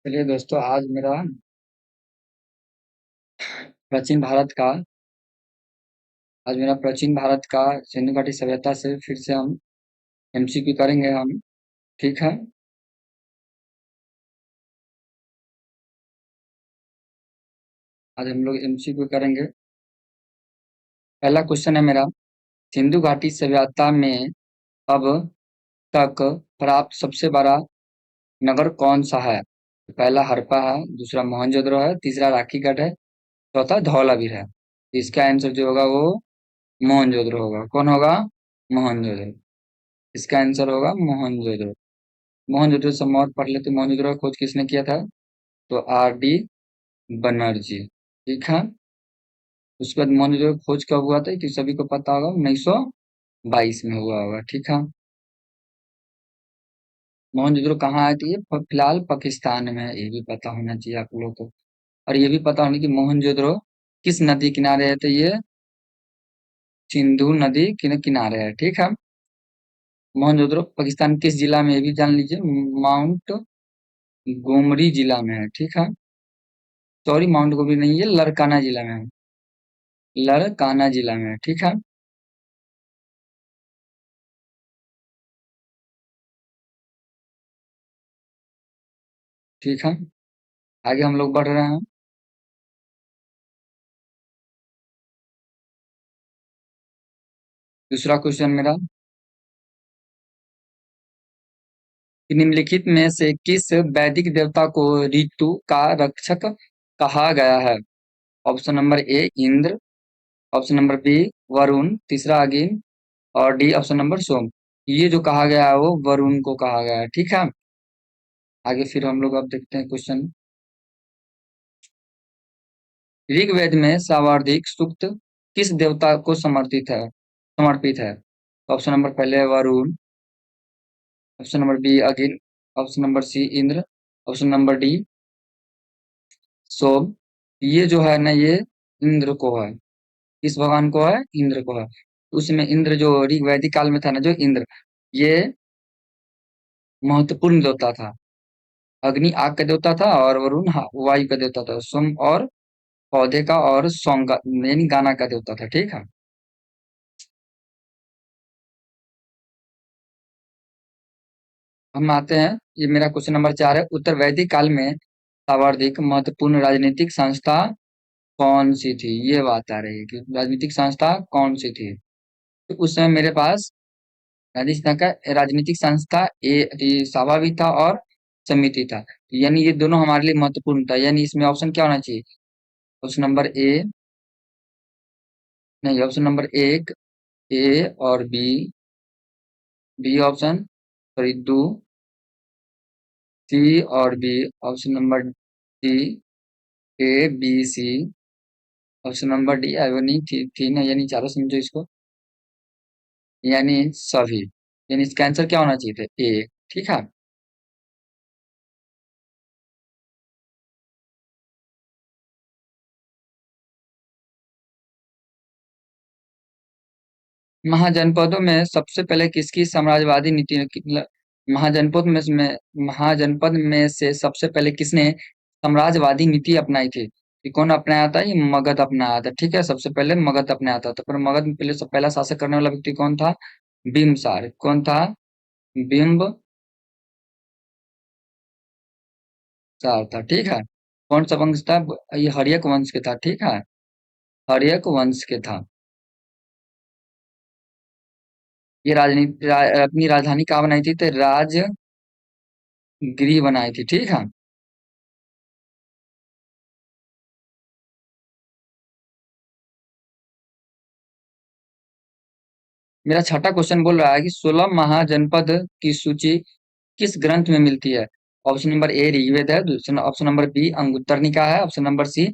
चलिए दोस्तों, प्राचीन भारत का आज मेरा प्राचीन भारत का सिंधु घाटी सभ्यता से फिर से हम एमसीक्यू करेंगे हम। ठीक है। आज हम लोग एमसीक्यू करेंगे। पहला क्वेश्चन है मेरा, सिंधु घाटी सभ्यता में अब तक प्राप्त सबसे बड़ा नगर कौन सा है? पहला हड़प्पा है, दूसरा मोहनजोदड़ो है, तीसरा राखीगढ़ है, चौथा धौलावीर है। इसका आंसर जो होगा वो मोहनजोदड़ो होगा। कौन होगा? मोहनजोदड़ो। इसका आंसर होगा मोहनजोदड़ो। मोहनजोदड़ो से हम और पढ़ लेते। मोहनजोदड़ो का खोज किसने किया था? तो आर डी बनर्जी। ठीक है। उसके बाद मोहनजोदड़ो की खोज कब हुआ था कि सभी को पता होगा, 1922 में हुआ होगा। ठीक है। मोहनजोदड़ो कहाँ है? तो ये फिलहाल पाकिस्तान में है, ये भी पता होना चाहिए आप लोगों को। और ये भी पता होना कि मोहनजोदड़ो किस नदी किनारे है? तो ये सिंधु नदी किनारे है। ठीक है। मोहनजोदड़ो पाकिस्तान किस जिला में है, ये भी जान लीजिए। माउंट गोमरी जिला में है। ठीक है। सॉरी, माउंट गोमरी नहीं है, लड़काना जिला में है। लड़काना जिला में है। ठीक है। ठीक है। आगे हम लोग बढ़ रहे हैं। दूसरा क्वेश्चन मेरा, कि निम्नलिखित में से किस वैदिक देवता को ऋतु का रक्षक कहा गया है? Option number A Indra, option number B Varun, तीसरा अग्नि, और डी ऑप्शन नंबर सोम। ये जो कहा गया है वो वरुण को कहा गया है। ठीक है। आगे फिर हम लोग अब देखते हैं क्वेश्चन। ऋग्वेद में सर्वाधिक सूक्त किस देवता को समर्पित है? ऑप्शन नंबर पहले है Varuna, option number B Agni, option number C Indra, option number D Soma. ये जो है ना, ये इंद्र को है। किस भगवान को है? इंद्र को है। उसमें इंद्र जो ऋग्वैदिक काल में था ना, जो इंद्र, ये महत्वपूर्ण देवता था। अग्नि आग का देवता था, और वरुण वायु का देवता था। सोम और पौधे का, और सॉन्ग यानी गाना का देवता था। ठीक है। हम आते हैं, ये मेरा क्वेश्चन नंबर 4 है। उत्तर वैदिक काल में सर्वाधिक महत्वपूर्ण राजनीतिक संस्था कौन सी थी? ये बात आ रही है कि राजनीतिक संस्था कौन सी थी। तो उस समय मेरे पास राजनीतिक संस्था ए सभा भी था और समिति था। यानी ये दोनों हमारे लिए महत्वपूर्ण था। यानी इसमें ऑप्शन क्या होना चाहिए? ऑप्शन नंबर ए, नहीं, ऑप्शन नंबर एक ए और बी, बी ऑप्शन, सॉरी दो, सी और B, option number D, A B C, option number D. वो नहीं थी ना, यानी चारों समझो इसको, यानी सभी। यानी इसका आंसर क्या होना चाहिए था? ए। ठीक है। महाजनपदों में सबसे पहले किसकी साम्राज्यवादी नीति महाजनपद महाजनपद में से सबसे पहले किसने साम्राज्यवादी नीति अपनाई थी? ये कौन अपनाया था? ये मगध अपनाया था। ठीक है। सबसे पहले मगध अपनाया था। तो पर मगध में पहले पहला शासक करने वाला व्यक्ति कौन था? बिम्बसार। कौन था? बिम्बसार था। ठीक है। कौन सा वंश था? ये हर्यक वंश के था। ठीक है। हर्यक वंश के था। ये अपनी राजधानी कहाँ बनाई थी? तो राजगृह बनाई थी। ठीक है। मेरा छठा क्वेश्चन बोल रहा है कि 16 महाजनपद की सूची किस ग्रंथ में मिलती है? ऑप्शन नंबर ए ऋग्वेद है, दूसरा ऑप्शन नंबर बी अंगुत्तर निकाय है, ऑप्शन नंबर सी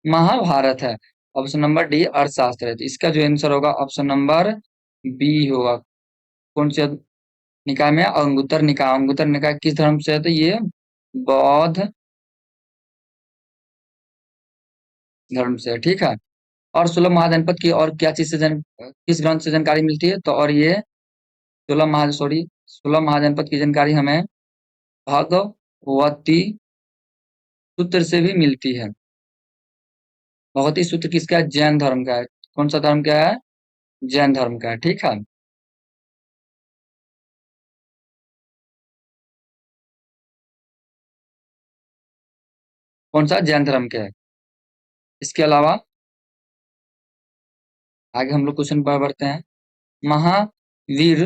महाभारत है, ऑप्शन नंबर डी अर्थशास्त्र है। तो इसका जो आंसर होगा ऑप्शन नंबर बी होगा। कौन से निकाय में? अंगुत्तर निकाय। अंगुत्तर निकाय किस धर्म से है? तो ये बौद्ध धर्म से है। ठीक है। और 16 महाजनपद की और क्या चीज से किस ग्रंथ से जानकारी मिलती है? तो और ये 16 महाजनपद की जानकारी हमें भगवती सूत्र से भी मिलती है। भगवती सूत्र किसका है? जैन धर्म का है। कौन सा धर्म का है? जैन धर्म का है। ठीक है। कौन सा? जैन धर्म का है। इसके अलावा आगे हम लोग क्वेश्चन पर बढ़ते हैं। महावीर,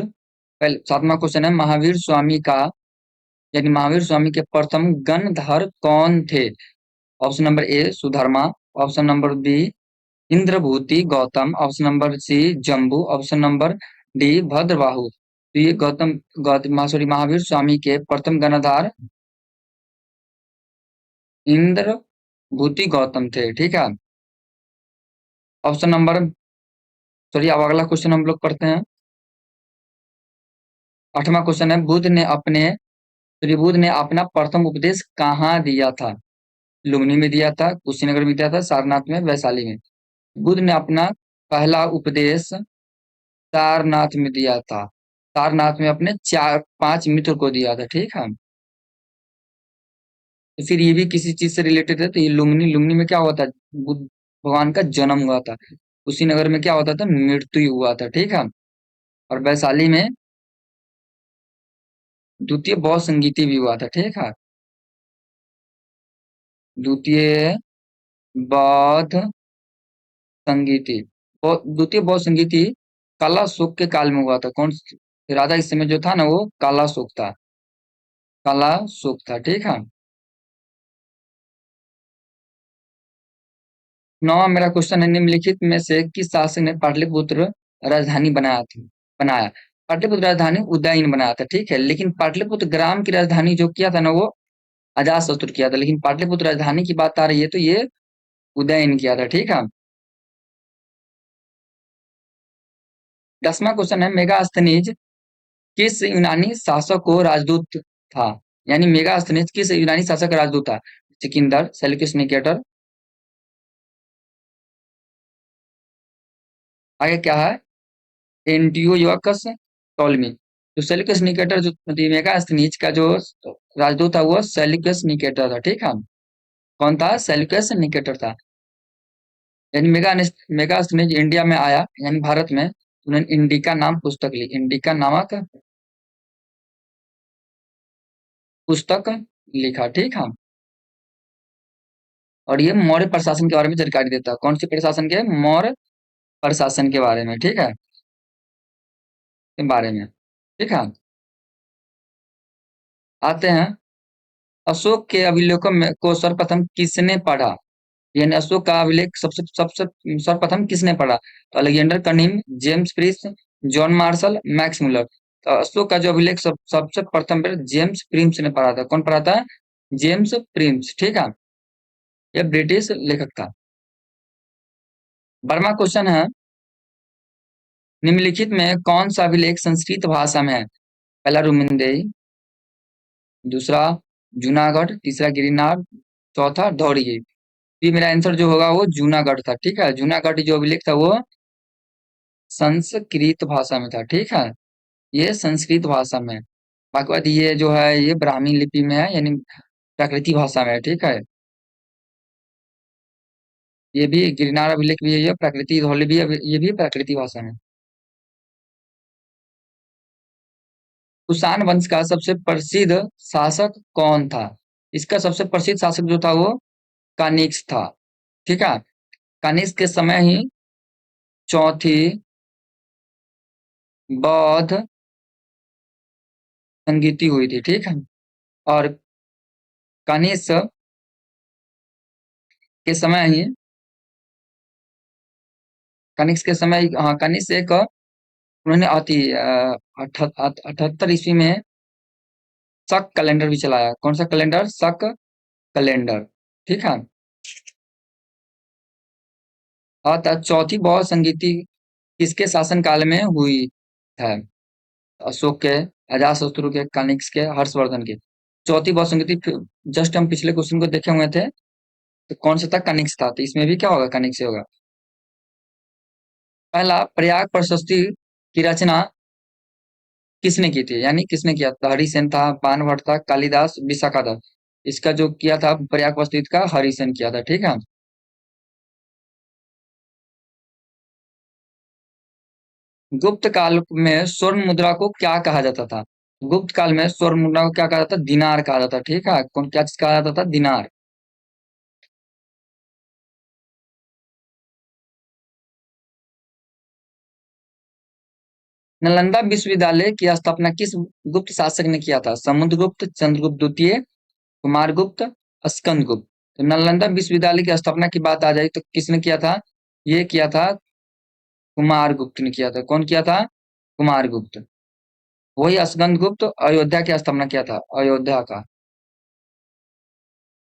पहले 7वां क्वेश्चन है, महावीर स्वामी का यानी महावीर स्वामी के प्रथम गणधर कौन थे? Option number A Sudharma, option number B Indrabhuti Gautam, option number C Jambu, option number D Bhadrabahu. तो ये गौतम सॉरी महावीर स्वामी के प्रथम गणधर इंद्रभूति गौतम थे। ठीक है। ऑप्शन नंबर सॉरी अब अगला क्वेश्चन हम लोग पढ़ते हैं। 8वां क्वेश्चन है, बुद्ध ने अपना प्रथम उपदेश कहाँ दिया था? लुम्बिनी में दिया था, कुशीनगर में दिया था, सारनाथ में, वैशाली में। बुद्ध ने अपना पहला उपदेश सारनाथ में दिया था। सारनाथ में अपने 4-5 मित्र को दिया था। ठीक है। तो फिर ये भी किसी चीज से रिलेटेड है। तो ये लुम्बिनी में क्या हुआ था? बुद्ध भगवान का जन्म हुआ था। कुशीनगर में क्या होता था? मृत्यु हुआ था। ठीक है। और वैशाली में द्वितीय बौद्ध संगीति भी हुआ था। ठीक है। द्वितीय बौद्ध संगीति, द्वितीय बौद्ध संगीति काला शोक के काल में हुआ था। राजा इस समय जो था ना वो काला शोक था। काला शोक था। ठीक है। 9वां मेरा क्वेश्चन है, निम्नलिखित में से किस शासक ने पाटलिपुत्र राजधानी बनाया? पाटलिपुत्र राजधानी उदयन बनाया था। ठीक है। लेकिन पाटलिपुत्र ग्राम की राजधानी जो किया था ना वो अजातशत्रु किया था। लेकिन पाटलिपुत्र राजधानी की बात आ रही है तो ये उदयन किया था। ठीक है। 10वां क्वेश्चन है, मेगास्थनीज किस यूनानी शासक को राजदूत था? यानी मेगास्थनीज किस यूनानी शासक का राजदूत था? सिकंदर, सेल्यूकस निकेटर, आगे क्या है? Antiochus, Ptolemy. तो सेल्यूकस निकेटर जो मेगास्थनीज का जो राजदूत था वो सेल्यूकस निकेटर था। ठीक है। कौन था? सेल्यूकस निकेटर था। यानी मेगास्थनीज इंडिया में आया यानी भारत में, उन्होंने इंडिका नाम पुस्तक ली, इंडिका नामक पुस्तक लिखा। ठीक है। और ये मौर्य प्रशासन के बारे में जानकारी देता है। कौन सी प्रशासन के? मौर्य प्रशासन के बारे में। ठीक है। के बारे में। ठीक है। आते हैं, अशोक के अभिलेखों में को सर्वप्रथम किसने पढ़ा? यानी अशोक का अभिलेख सबसे सबसे सर्वप्रथम किसने पढ़ा? तो Alexander Cunningham, James Prinsep, John Marshall, Max Muller. तो अशोक का जो अभिलेख सबसे प्रथम बार जेम्स प्रिम्स ने पढ़ा था। कौन पढ़ा था? James Prim's. ठीक है। ये ब्रिटिश लेखक था। 12वां क्वेश्चन है, निम्नलिखित में कौन सा अभिलेख संस्कृत भाषा में है? पहला रुमिनदेई, दूसरा जूनागढ़, तीसरा गिरनार, चौथा धौड़िए। ये मेरा आंसर जो होगा वो जूनागढ़ था। ठीक है। जूनागढ़ जो अभिलेख था वो संस्कृत भाषा में था। ठीक है। ये संस्कृत भाषा में है। बाकी बात ये जो है ये ब्राह्मी लिपि में है यानी प्राकृतिक भाषा में है। ठीक है। ये भी गिरनार अभिलेख भी है, ये प्राकृतिक धौली भी ये भी प्राकृतिक भाषा में। कुषाण वंश का सबसे प्रसिद्ध शासक कौन था? इसका सबसे प्रसिद्ध शासक जो था वो कानिक्स था। ठीक है। कानिक्स के समय ही चौथी बौद्ध संगीति हुई थी। ठीक है। और कानिक्स के समय ही कनिष्क के समय हाँ कनिष्क एक उन्होंने 78 ईस्वी में शक कैलेंडर भी चलाया। कौन सा कैलेंडर? शक कैलेंडर। ठीक है। अतः चौथी बौद्ध संगीति किसके शासन काल में हुई है? अशोक के, अजातशत्रु के, कनिष्क के, हर्षवर्धन के। चौथी बौद्ध संगीति जस्ट हम पिछले क्वेश्चन को देखे हुए थे तो कौन सा था? कनिष्क था। तो इसमें भी क्या होगा? कनिष्क से होगा। पहला प्रयाग प्रशस्ति की रचना किसने की थी? यानी किसने किया था? हरिसेन था, बाणभट्ट था, कालिदास, विशाखादास। इसका जो किया था प्रयाग वस्तुत का हरिसेन किया था, ठीक है। गुप्त काल में स्वर्ण मुद्रा को क्या कहा जाता था? गुप्त काल में स्वर्ण मुद्रा को क्या कहा जाता था? दिनार कहा जाता था, ठीक है। कौन क्या चीज कहा जाता था? दिनार। नालंदा विश्वविद्यालय की स्थापना किस गुप्त शासक ने किया था? समुद्रगुप्त, चंद्रगुप्त द्वितीय, कुमारगुप्त, स्कंदगुप्त। तो नालंदा विश्वविद्यालय की स्थापना की बात आ जाए तो किसने किया था? ये किया था कुमारगुप्त ने किया था। कौन किया था? कुमारगुप्त। वही स्कंदगुप्त अयोध्या की स्थापना किया था, अयोध्या का,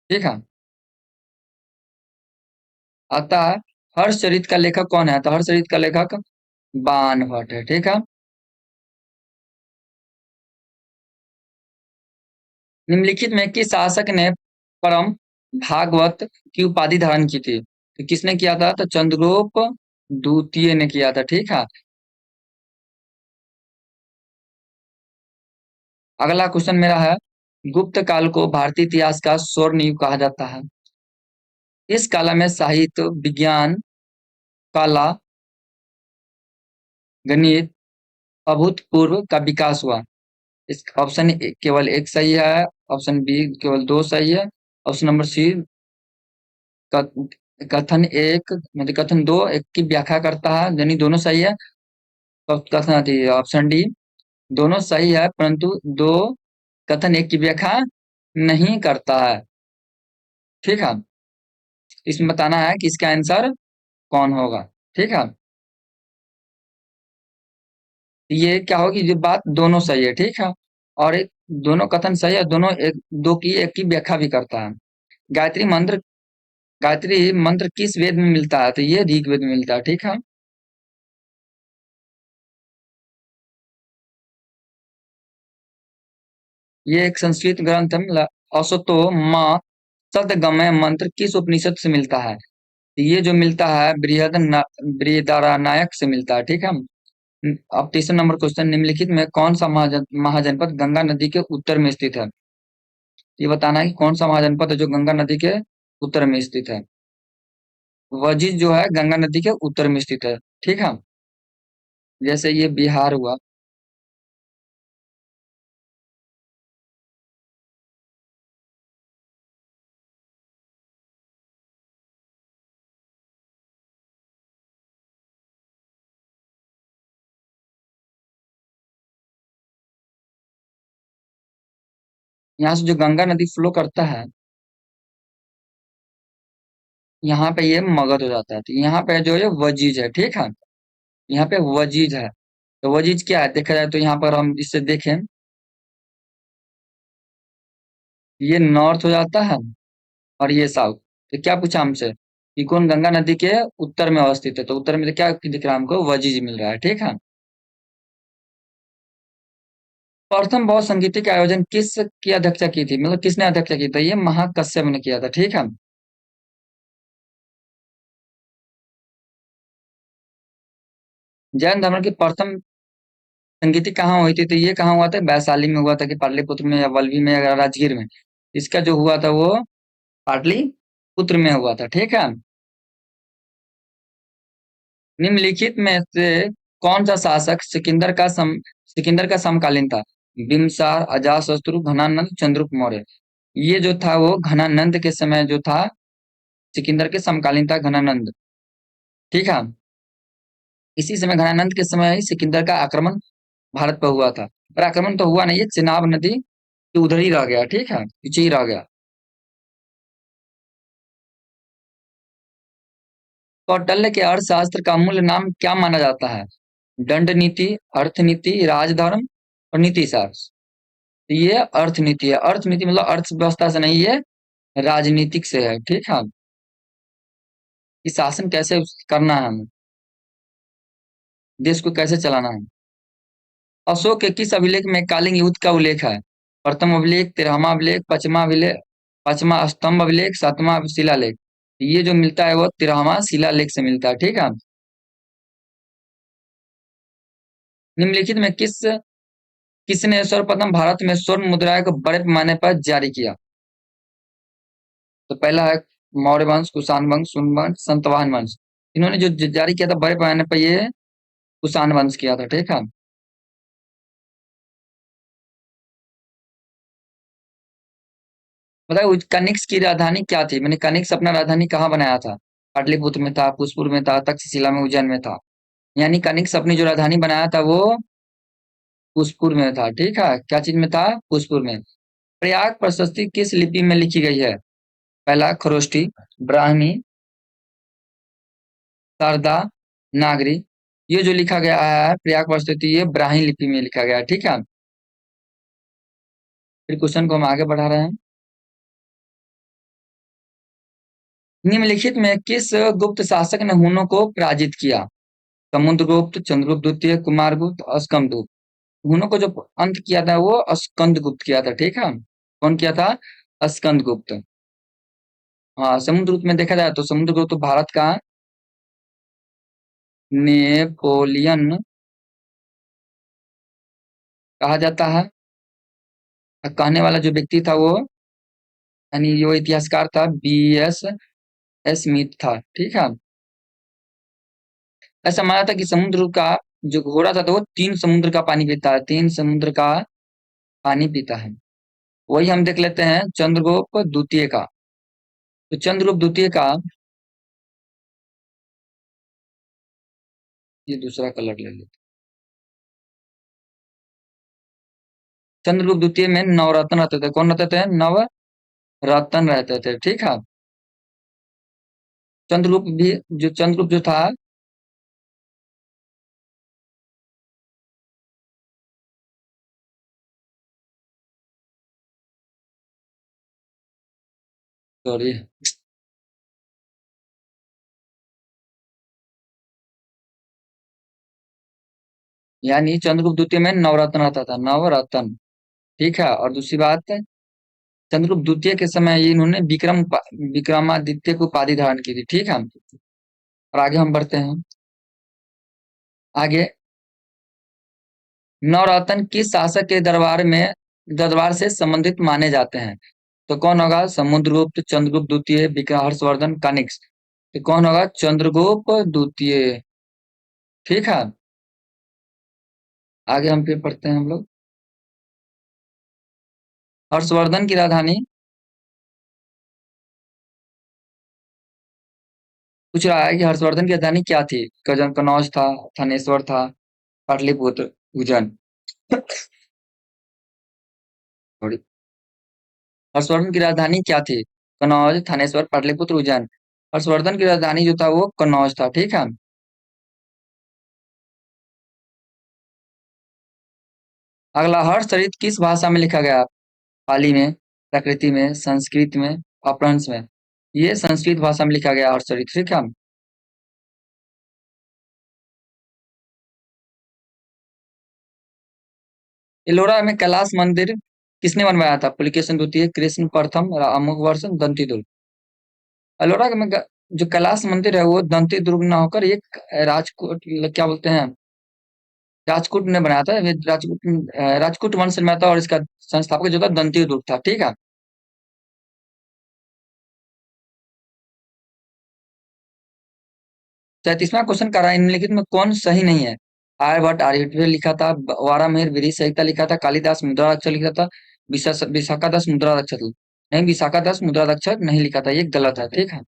ठीक है। अतः हर्षचरित का लेखक कौन है? तो हर्षचरित का लेखक बाणभट्ट है, ठीक है। निम्नलिखित में किस शासक ने परम भागवत की उपाधि धारण की थी? तो किसने किया था? तो चंद्रगुप्त द्वितीय ने किया था, ठीक है। अगला क्वेश्चन मेरा है, गुप्त काल को भारतीय इतिहास का स्वर्ण युग कहा जाता है। इस काल में साहित्य, विज्ञान, कला, गणित, अभूतपूर्व का विकास हुआ। इस ऑप्शन केवल एक सही है, ऑप्शन बी केवल दो सही है, ऑप्शन नंबर सी कथन एक मतलब कथन दो एक की व्याख्या करता है, यानी दोनों सही है। तो कथन थी ऑप्शन डी, दोनों सही है परंतु दो कथन एक की व्याख्या नहीं करता है, ठीक है। इसमें बताना है कि इसका आंसर कौन होगा, ठीक है। ये क्या होगी, ये बात दोनों सही है, ठीक है। और एक दोनों कथन सही है, दोनों एक दो की एक की व्याख्या भी करता है। गायत्री मंत्र, गायत्री मंत्र किस वेद में मिलता है? तो ये ऋग्वेद में मिलता है, ठीक है। ये एक संस्कृत ग्रंथ है, औसतो माँ सदगमय मंत्र किस उपनिषद से मिलता है? ये जो मिलता है बृहदारण्यक से मिलता है, ठीक है। अब तीसरा नंबर क्वेश्चन, निम्नलिखित में कौन सा महाजनपद गंगा नदी के उत्तर में स्थित है? ये बताना है कि कौन सा महाजनपद है जो गंगा नदी के उत्तर में स्थित है। वजिज जो है गंगा नदी के उत्तर में स्थित है, ठीक है। जैसे ये बिहार हुआ। यहाँ से जो गंगा नदी फ्लो करता है, यहाँ पे ये मगध हो जाता है, तो यहाँ पे जो है वजीज है, ठीक है। यहाँ पे वजीज है। तो वजीज क्या है देखा जाए तो यहाँ पर हम इससे देखें, ये नॉर्थ हो जाता है और ये साउथ। तो क्या पूछा हमसे कि कौन गंगा नदी के उत्तर में अवस्थित है? तो उत्तर में तो क्या दिख रहा है हमको? वजीज मिल रहा है, ठीक है। प्रथम बहु संगीत के आयोजन किस की अध्यक्षता की थी, मतलब किसने अध्यक्षता की थी? ये महाकश्यप ने किया था, ठीक है। जैन धर्म की प्रथम संगीति कहाँ हुई थी? तो ये कहाँ हुआ था? वैशाली में हुआ था कि पाटलिपुत्र में या वल्लभी में या राजगीर में? इसका जो हुआ था वो पाटलिपुत्र में हुआ था, ठीक है। निम्नलिखित में से कौन सा शासक सिकंदर का समकालीन था? बिम्बिसार, अजातशत्रु, घनानंद, चंद्रगुप्त मौर्य। ये जो था वो घनानंद के समय जो था, सिकंदर के समकालीन था घनानंद, ठीक है। इसी समय घनानंद के समय ही सिकंदर का आक्रमण भारत पर हुआ था। पर आक्रमण तो हुआ नहीं, है चिनाब नदी के उधर ही रह गया, ठीक है, पीछे ही रह गया। कौटिल्य के अर्थशास्त्र का मूल नाम क्या माना जाता है? दंड नीति, अर्थनीति, राजधर्म और नीति शास्त्र। तो ये अर्थनीति है। अर्थनीति मतलब अर्थव्यवस्था से नहीं, ये राजनीतिक से है, ठीक है। कि शासन कैसे करना है हमें, देश को कैसे चलाना है। अशोक के किस अभिलेख में कालिंग युद्ध का उल्लेख है? प्रथम अभिलेख, तेरहवां अभिलेख, पांचवा अभिलेख, पांचवा स्तंभ अभिलेख, सातवां शिलालेख। ये जो मिलता है वो तेरहवां शिलालेख से मिलता है, ठीक है। निम्नलिखित में किसने सर्वप्रथम भारत में स्वर्ण मुद्राएं को बड़े पैमाने पर जारी किया? तो पहला है मौर्य वंश, कुषाण वंश, सुन वंश, संतवाहन वंश। इन्होंने जो जारी किया था बड़े पैमाने पर, ये कुषाण वंश किया था, ठीक है। बताओ कनिष्क की राजधानी क्या थी? मैंने कनिष्क अपना राजधानी कहाँ बनाया था? पाटलिपुत्र में था, पुष्पुर में था, तक्षशिला में, उज्जैन में था। यानी कनिष्क अपनी जो राजधानी बनाया था वो पुष्पुर में था, ठीक है। क्या चीज में था? पुष्पुर में। प्रयाग प्रशस्ति किस लिपि में लिखी गई है? पहला खरोष्ठी, ब्राह्मी, शारदा, नागरी। ये जो लिखा गया है प्रयाग प्रस्तुति, ये ब्राह्मी लिपि में लिखा गया है, ठीक है। फिर क्वेश्चन को हम आगे बढ़ा रहे हैं। निम्नलिखित में किस गुप्त शासक ने हुनों को पराजित किया? समुद्रगुप्त, चंद्रगुप्त द्वितीय, कुमारगुप्त, स्कंदगुप्त। हुनों को जो अंत किया था वो स्कंदगुप्त किया था, ठीक है। कौन किया था? स्कंदगुप्त। हाँ, समुद्रगुप्त में देखा जाए तो समुद्रगुप्त तो भारत का नेपोलियन कहा जाता है। कहने वाला जो व्यक्ति था वो, यानी जो इतिहासकार था, बी एस स्मिथ था, ठीक है। ऐसा माना था कि समुद्र का जो घोड़ा था तो वो 3 समुद्र का पानी पीता है, 3 समुद्र का पानी पीता है। वही हम देख लेते हैं चंद्रगुप्त द्वितीय का। तो चंद्रगुप्त द्वितीय का, ये दूसरा कलर ले लेते। चंद्रगुप्त द्वितीय में नवरत्न रहते थे। कौन रहते थे? नवरत्न रहते थे, ठीक है। चंद्रगुप्त भी, जो चंद्रगुप्त जो था, सॉरी, यानी चंद्रगुप्त द्वितीय में नवरत्न रहता था, नवरत्न, ठीक है। और दूसरी बात, चंद्रगुप्त द्वितीय के समय इन्होंने विक्रमादित्य को उपाधि धारण की थी, ठीक है। और आगे हम बढ़ते हैं। आगे, नवरत्न किस शासक के दरबार से संबंधित माने जाते हैं? तो कौन होगा? समुद्रगुप्त, चंद्रगुप्त द्वितीय, विक्रम, हर्षवर्धन, कनिष्क। तो कौन होगा? चंद्रगुप्त द्वितीय, ठीक है। आगे हम फिर पढ़ते हैं हम लोग। हर्षवर्धन की राजधानी, पूछ रहा है कि हर्षवर्धन की राजधानी क्या थी? कनौज था, थानेश्वर था, पाटलिपुत्र, उज्जैन। सॉरी, हर्षवर्धन की राजधानी क्या थी? कनौज, थानेश्वर, पाटलिपुत्र, उज्जैन। हर्षवर्धन की राजधानी जो था वो कनौज था, ठीक है। अगला, हर्षचरित किस भाषा में लिखा गया? पाली में, प्रकृति में, संस्कृत में, अपभ्रंश में। ये संस्कृत भाषा में लिखा गया हर्षचरित, ठीक है। एलोरा में कैलाश मंदिर किसने बनवाया था? पुलिकेशन द्वितीय, कृष्ण प्रथम, अमुकवर्षन, दंती दुर्ग। एलोरा में जो कैलाश मंदिर है वो दंती दुर्ग न होकर एक राजकोट, क्या बोलते हैं, राजकूट ने बनाया था। ये राजकूट वंश में था और इसका संस्थापक जो था दंती दुर्ग था, ठीक है। 37वां क्वेश्चन कर रहा है, निम्नलिखित में कौन सही नहीं है? आर्यभट्ट आर्यभट्ट लिखा था, वारामिहिर विधि संहिता लिखा था, कालिदास मुद्राक्षर लिखा था, विशाखादास मुद्राक्षर नहीं, विशाखादास मुद्राक्षर नहीं लिखा था, ये गलत है, ठीक है।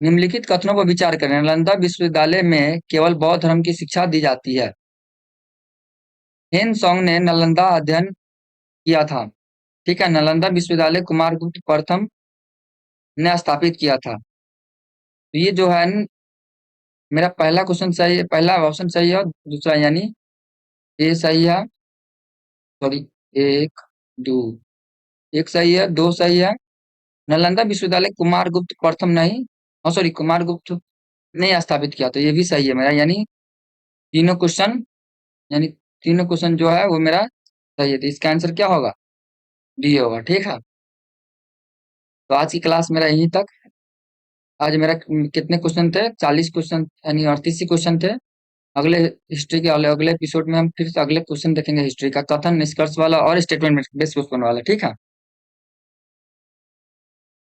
निम्नलिखित कथनों पर विचार करें। नालंदा विश्वविद्यालय में केवल बौद्ध धर्म की शिक्षा दी जाती है। हेन सोंग ने नालंदा अध्ययन किया था, ठीक है। नालंदा विश्वविद्यालय कुमारगुप्त प्रथम ने स्थापित किया था। तो ये जो है मेरा पहला क्वेश्चन सही है, पहला ऑप्शन सही है, और दूसरा यानी ए सही है। सॉरी, एक, दो, एक सही है, दो सही है। नालंदा विश्वविद्यालय कुमारगुप्त प्रथम नहीं, और सॉरी, कुमारगुप्त ने स्थापित किया, तो ये भी सही है मेरा, यानी तीनों क्वेश्चन, यानी तीनों क्वेश्चन जो है वो मेरा सही है। तो इसका आंसर क्या होगा? डी होगा, ठीक है। तो आज की क्लास मेरा यहीं तक। आज मेरा कितने क्वेश्चन थे? 40 क्वेश्चन, यानी 38 क्वेश्चन थे। अगले हिस्ट्री के अगले एपिसोड में हम फिर से अगले क्वेश्चन देखेंगे हिस्ट्री का, कथन, निष्कर्ष वाला और स्टेटमेंट बेस्ड क्वेश्चन वाला, ठीक है।